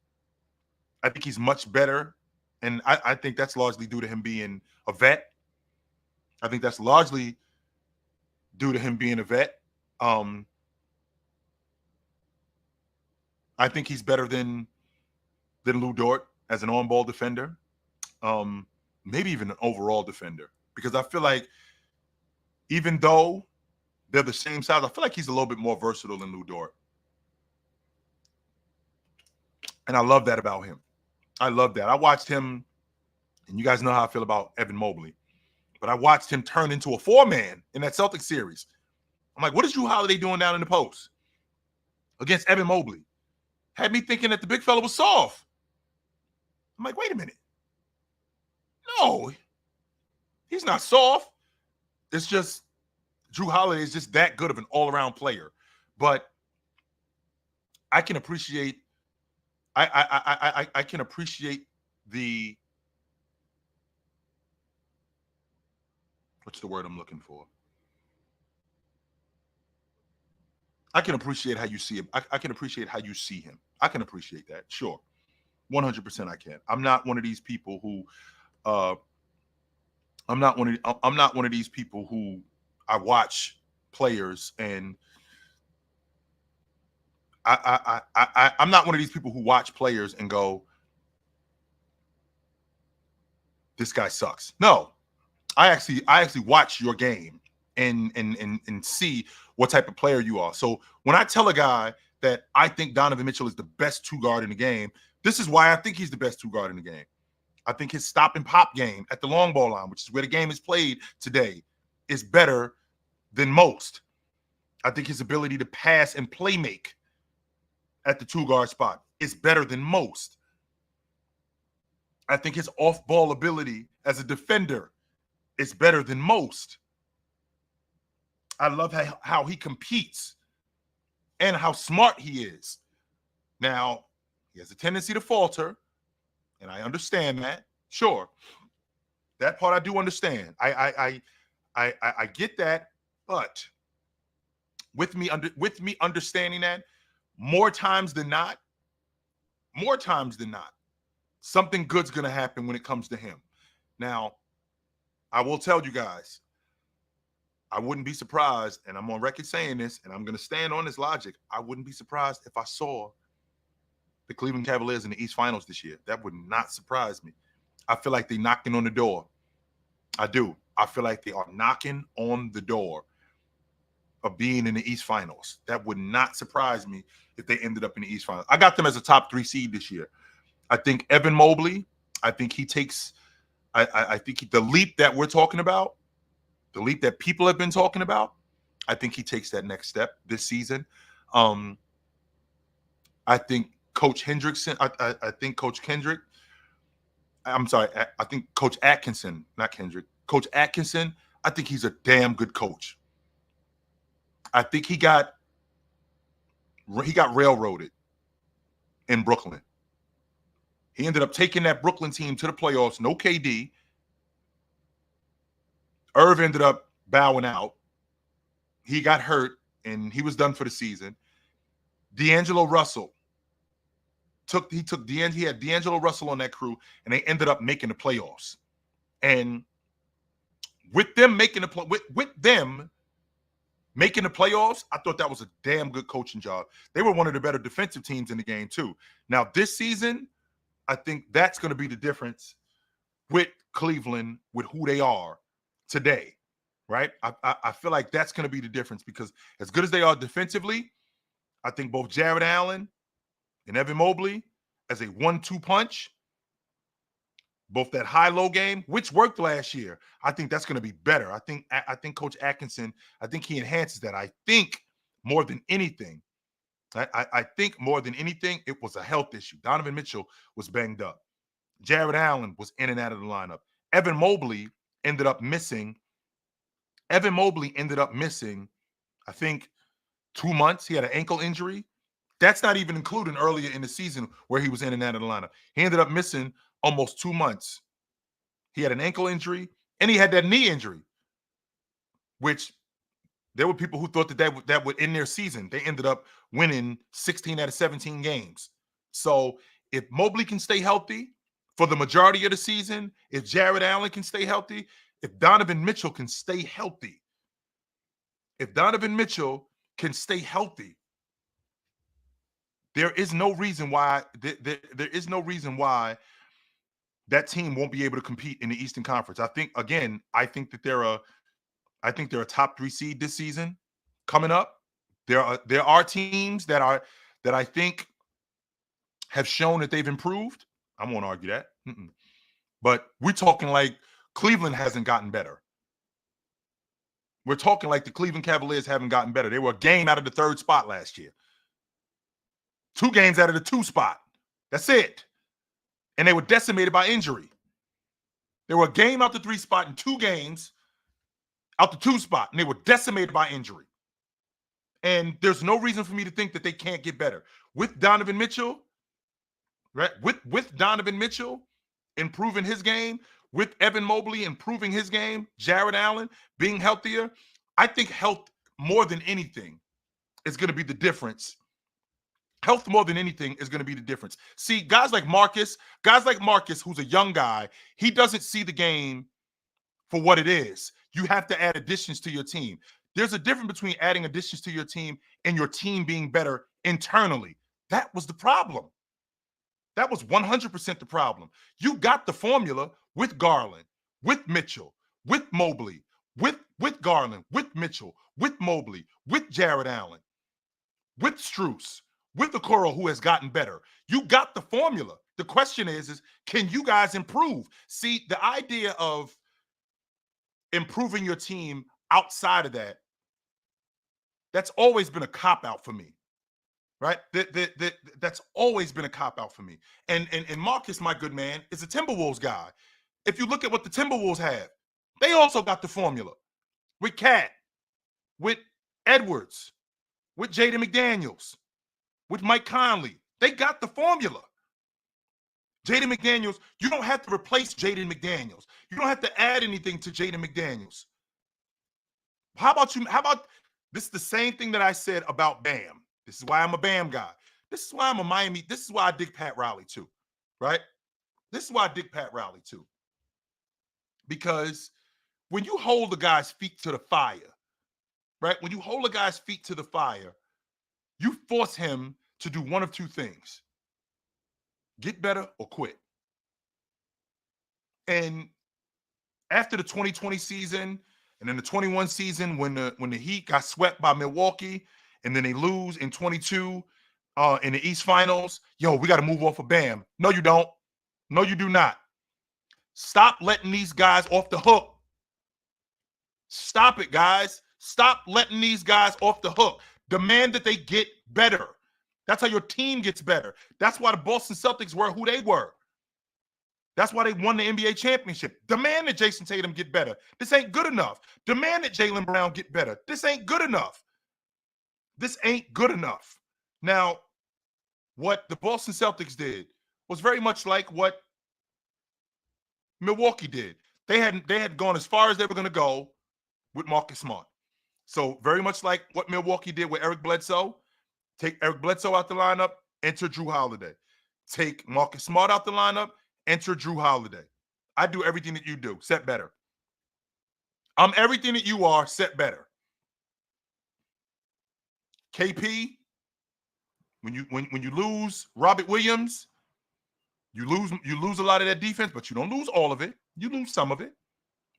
I think he's much better, and I think that's largely due to him being a vet. I think that's largely due to him being a vet. I think he's better than Lou Dort as an on-ball defender, maybe even an overall defender, because I feel like even though they're the same size, I feel like he's a little bit more versatile than Lou Dort. And I love that about him. I love that. I watched him, and you guys know how I feel about Evan Mobley, but I watched him turn into a four-man in that Celtics series. I'm like, what is Drew Holiday doing down in the post against Evan Mobley? Had me thinking that the big fella was soft. I'm like, wait a minute. No, he's not soft. It's just Drew Holiday is just that good of an all-around player. But I can appreciate I can appreciate the, what's the word I'm looking for? I can appreciate how you see him. I can appreciate how you see him. I can appreciate that. Sure. 100% I can. I'm not one of these people who I'm not one of these people who I watch players and I'm not one of these people who watch players and go, this guy sucks. No. I actually watch your game and see what type of player you are. So when I tell a guy that I think Donovan Mitchell is the best two guard in the game, this is why I think he's the best two guard in the game. I think his stop and pop game at the long ball line, which is where the game is played today, is better than most. I think his ability to pass and play make at the two guard spot is better than most. I think his off ball ability as a defender is better than most. I love how he competes and how smart he is. Now, he has a tendency to falter, and I understand that. Sure. That part I do understand. I get that, but with me understanding that, more times than not, something good's going to happen when it comes to him. Now, I will tell you guys, I wouldn't be surprised, and I'm on record saying this, and I'm going to stand on this logic. I wouldn't be surprised if I saw the Cleveland Cavaliers in the East Finals this year. That would not surprise me. I feel like they're knocking on the door. I do. I feel like they are knocking on the door of being in the East Finals. That would not surprise me if they ended up in the East Finals. I got them as a top 3 seed this year. I think Evan Mobley, I think he takes, I think the leap that we're talking about, the leap that people have been talking about, I think he takes that next step this season. I think Coach Hendrickson, I think Coach Kendrick, I'm sorry, I think Coach Atkinson, not Kendrick, Coach Atkinson, I think he's a damn good coach. I think he got railroaded in Brooklyn. He ended up taking that Brooklyn team to the playoffs, no KD. Irv ended up bowing out. He got hurt, and he was done for the season. D'Angelo Russell he had D'Angelo Russell on that crew, and they ended up making the playoffs. And with them making the playoffs, I thought that was a damn good coaching job. They were one of the better defensive teams in the game too. Now this season, I think that's going to be the difference with Cleveland, with who they are today, right? I feel like that's going to be the difference, because as good as they are defensively, I think both Jared Allen and Evan Mobley as a 1-2 punch, both that high-low game, which worked last year, I think that's going to be better. I think Coach Atkinson, I think he enhances that. I think more than anything, I think more than anything, it was a health issue. Donovan Mitchell was banged up. Jared Allen was in and out of the lineup. Evan Mobley ended up missing. Evan Mobley ended up missing, I think, 2 months. He had an ankle injury. That's not even including earlier in the season where he was in and out of the lineup. He ended up missing almost 2 months. He had an ankle injury and he had that knee injury, which there were people who thought that would end their season. They ended up winning 16 out of 17 games. So if Mobley can stay healthy for the majority of the season, if Jared Allen can stay healthy, if Donovan Mitchell can stay healthy, there is no reason why there is no reason why that team won't be able to compete in the Eastern Conference. I think that they're a top 3 seed this season coming up. There are teams that I think have shown that they've improved. I won't argue that. But we're talking like Cleveland hasn't gotten better. We're talking like the Cleveland Cavaliers haven't gotten better. They were a game out of the 3rd spot last year. 2 games out of the 2 spot. That's it. And they were decimated by injury. They were a game out the 3 spot and 2 games out the 2 spot, and they were decimated by injury. And there's no reason for me to think that they can't get better. With Donovan Mitchell, right? With Donovan Mitchell improving his game, with Evan Mobley improving his game, Jared Allen being healthier, I think health more than anything is going to be the difference. Health more than anything is going to be the difference. See, guys like Marcus, who's a young guy, he doesn't see the game for what it is. You have to add additions to your team. There's a difference between adding additions to your team and your team being better internally. That was the problem. That was 100% the problem. You got the formula with Garland, with Mitchell, with Mobley, with Garland, with Mitchell, with Mobley, with Jared Allen, with Strus, with Okoro, who has gotten better. You got the formula. The question is can you guys improve? See, the idea of improving your team outside of that's always been a cop-out for me, right? That's always been a cop-out for me. And Marcus, my good man, is a Timberwolves guy. If you look at what the Timberwolves have, they also got the formula with Cat, with Edwards, with Jaden McDaniels, with Mike Conley. They got the formula. Jaden McDaniels, you don't have to replace Jaden McDaniels. You don't have to add anything to Jaden McDaniels. How about this is the same thing that I said about Bam. This is why I'm a Bam guy. This is why I'm a Miami. This is why I dig Pat Riley too, right? This is why I dig Pat Riley too. Because when you hold the guy's feet to the fire, right? When you hold a guy's feet to the fire, you force him to do one of 2 things. Get better or quit. And after the 2020 season and then the 21 season when the Heat got swept by Milwaukee and then they lose in 22 in the East Finals, we got to move off of Bam. No, you don't. No, you do not. Stop letting these guys off the hook. Stop it, guys. Stop letting these guys off the hook. Demand that they get better. That's how your team gets better. That's why the Boston Celtics were who they were. That's why they won the NBA championship. Demand that Jason Tatum get better. This ain't good enough. Demand that Jaylen Brown get better. This ain't good enough. This ain't good enough. Now, what the Boston Celtics did was very much like what Milwaukee did. They had gone as far as they were going to go with Marcus Smart. So very much like what Milwaukee did with Eric Bledsoe. Take Eric Bledsoe out the lineup, enter Drew Holiday. Take Marcus Smart out the lineup, enter Drew Holiday. I do everything that you do, set better. I'm everything that you are, set better. KP, when you lose Robert Williams, you lose a lot of that defense, but you don't lose all of it. You lose some of it.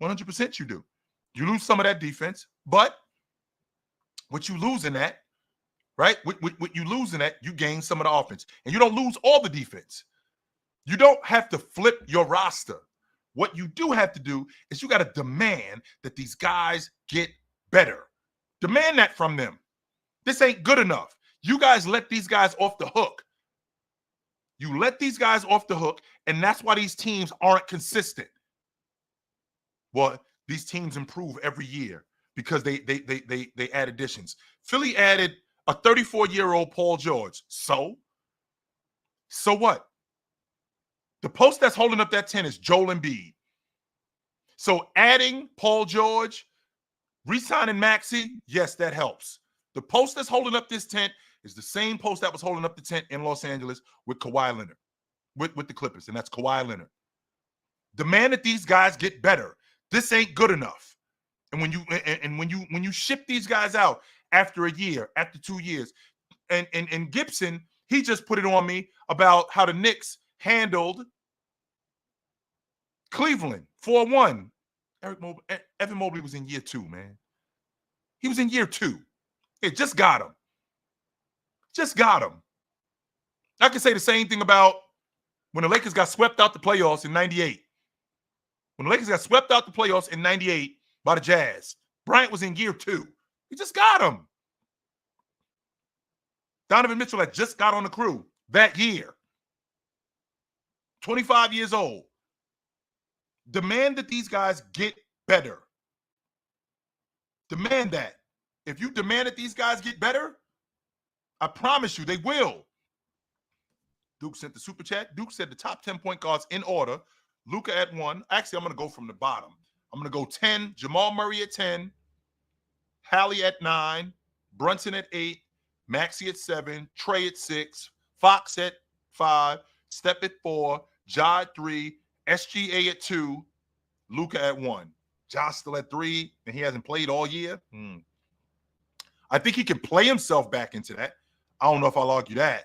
100% you do. You lose some of that defense, but what you lose in that, right? What you lose in that, you gain some of the offense. And you don't lose all the defense. You don't have to flip your roster. What you do have to do is you got to demand that these guys get better. Demand that from them. This ain't good enough. You guys let these guys off the hook. You let these guys off the hook, and that's why these teams aren't consistent. Well, these teams improve every year because they add additions. Philly added a 34-year-old Paul George. So what? The post that's holding up that 10 is Joel Embiid. So adding Paul George, re-signing Maxey, yes, that helps. The post that's holding up this tent is the same post that was holding up the tent in Los Angeles with Kawhi Leonard, with the Clippers, and that's Kawhi Leonard. Demand that these guys get better. This ain't good enough. And when you ship these guys out after a year, after 2 years, and Gibson, he just put it on me about how the Knicks handled Cleveland 4-1. Evan Mobley was in year 2, man. He was in year 2. It just got him. Just got him. I can say the same thing about when the Lakers got swept out the playoffs in 98. When the Lakers got swept out the playoffs in 98 by the Jazz, Bryant was in year 2. He just got him. Donovan Mitchell had just got on the crew that year. 25 years old. Demand that these guys get better. Demand that. If you demand that these guys get better, I promise you they will. Duke sent the super chat. Duke said the top 10 point guards in order. Luka at 1. Actually, I'm going to go from the bottom. I'm going to go 10. Jamal Murray at 10. Hallie at 9. Brunson at 8. Maxey at 7. Trey at 6. Fox at 5. Steph at 4. Ja at 3. SGA at 2. Luka at 1. Josh still at 3, and he hasn't played all year. I think he can play himself back into that. I don't know if I'll argue that.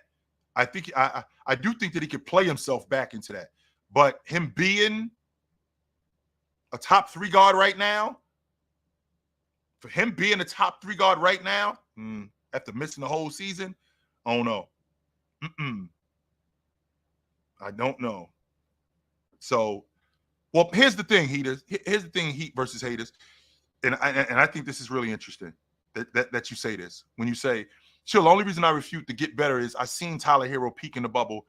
I do think that he could play himself back into that. But him being a top 3 guard right now, for him being a top 3 guard right now, after missing the whole season, I don't know. I don't know. So, well, here's the thing, Heaters. Here's the thing, Heat versus haters. And I think this is really interesting that you say this. When you say, sure, the only reason I refute to get better is I seen Tyler Hero peak in the bubble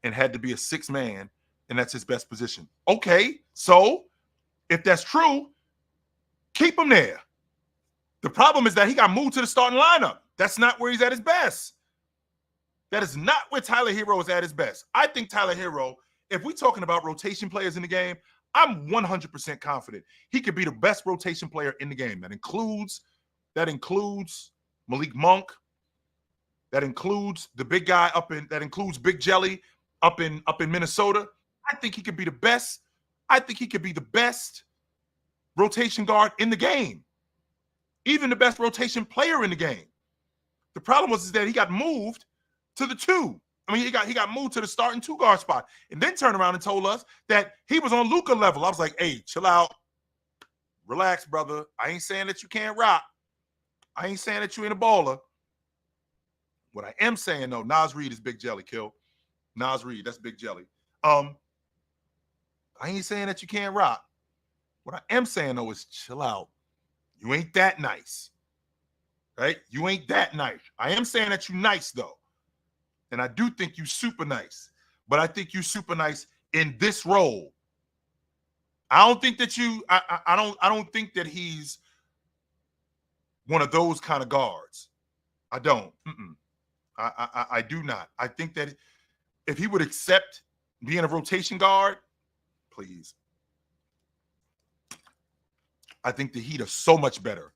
and had to be a 6th man, and that's his best position. Okay, so if that's true, keep him there. The problem is that he got moved to the starting lineup. That's not where he's at his best. That is not where Tyler Hero is at his best. I think Tyler Hero, if we're talking about rotation players in the game, I'm 100% confident he could be the best rotation player in the game. That includes Malik Monk. That includes the big guy that includes Big Jelly up in Minnesota. I think he could be the best. I think he could be the best rotation guard in the game. Even the best rotation player in the game. The problem was that he got moved to the 2. I mean, he got moved to the starting 2 guard spot, and then turned around and told us that he was on Luka level. I was like, hey, chill out. Relax, brother. I ain't saying that you can't rock. I ain't saying that you ain't a baller. What I am saying, though, Nas Reed is Big Jelly, Kill. Nas Reed, that's Big Jelly. I ain't saying that you can't rock. What I am saying, though, is chill out. You ain't that nice. Right? You ain't that nice. I am saying that you nice, though. And I do think you super nice. But I think you super nice in this role. I don't think that I don't think that he's one of those kind of guards. I don't. I do not. I think that if he would accept being a rotation guard, please. I think the Heat are so much better.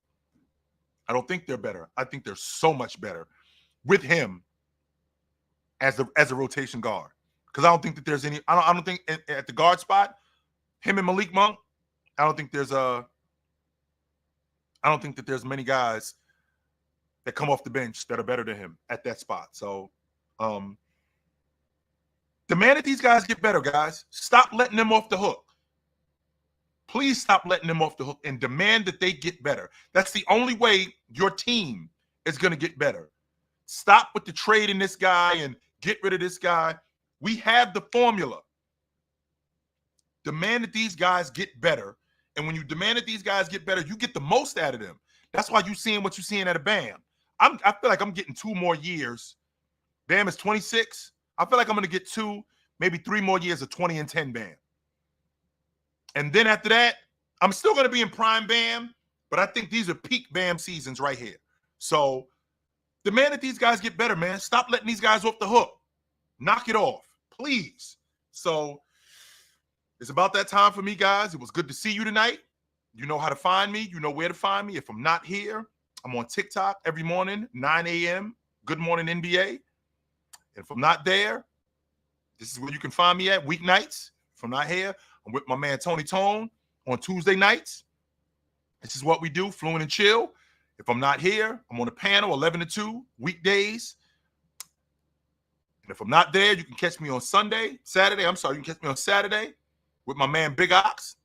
I don't think they're better. I think they're so much better with him as a rotation guard. Because I don't think that there's any. I don't think at the guard spot, him and Malik Monk. I don't think that there's many guys that come off the bench that are better than him at that spot. So, demand that these guys get better, guys. Stop letting them off the hook. Please stop letting them off the hook and demand that they get better. That's the only way your team is going to get better. Stop with the trading this guy and get rid of this guy. We have the formula. Demand that these guys get better. And when you demand that these guys get better, you get the most out of them. That's why you're seeing what you're seeing at a Bam. I feel like I'm getting 2 more years. Bam is 26. I feel like I'm going to get 2, maybe 3 more years of 20 and 10 Bam. And then after that, I'm still going to be in prime Bam, but I think these are peak Bam seasons right here. So demand that these guys get better, man. Stop letting these guys off the hook. Knock it off, please. So it's about that time for me, guys. It was good to see you tonight. You know how to find me. You know where to find me. If I'm not here, I'm on TikTok every morning, 9 a.m. Good morning, NBA. And if I'm not there, this is where you can find me at weeknights. If I'm not here, I'm with my man Tony Tone on Tuesday nights. This is what we do, Fluent and Chill. If I'm not here, I'm on the panel 11 to 2 weekdays. And if I'm not there, you can catch me on Saturday. You can catch me on Saturday with my man Big Ox,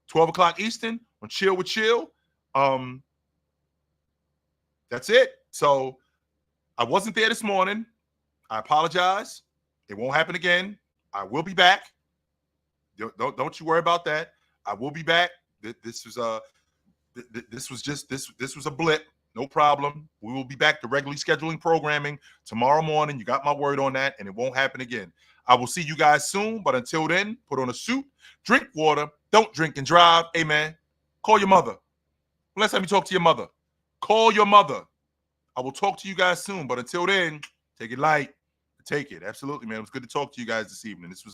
12 o'clock Eastern on Chill with Chill. That's it. So I wasn't there this morning. I apologize. It won't happen again. I will be back. Don't you worry about that. I will be back. This was a blip. No problem. We will be back to regularly scheduling programming tomorrow morning. You got my word on that, and it won't happen again. I will see you guys soon, but until then, put on a suit, drink water, don't drink and drive. Hey, man, call your mother. Last time you talk to your mother, call your mother. I will talk to you guys soon, but until then, take it light. Take it. Absolutely, man. It was good to talk to you guys this evening. This was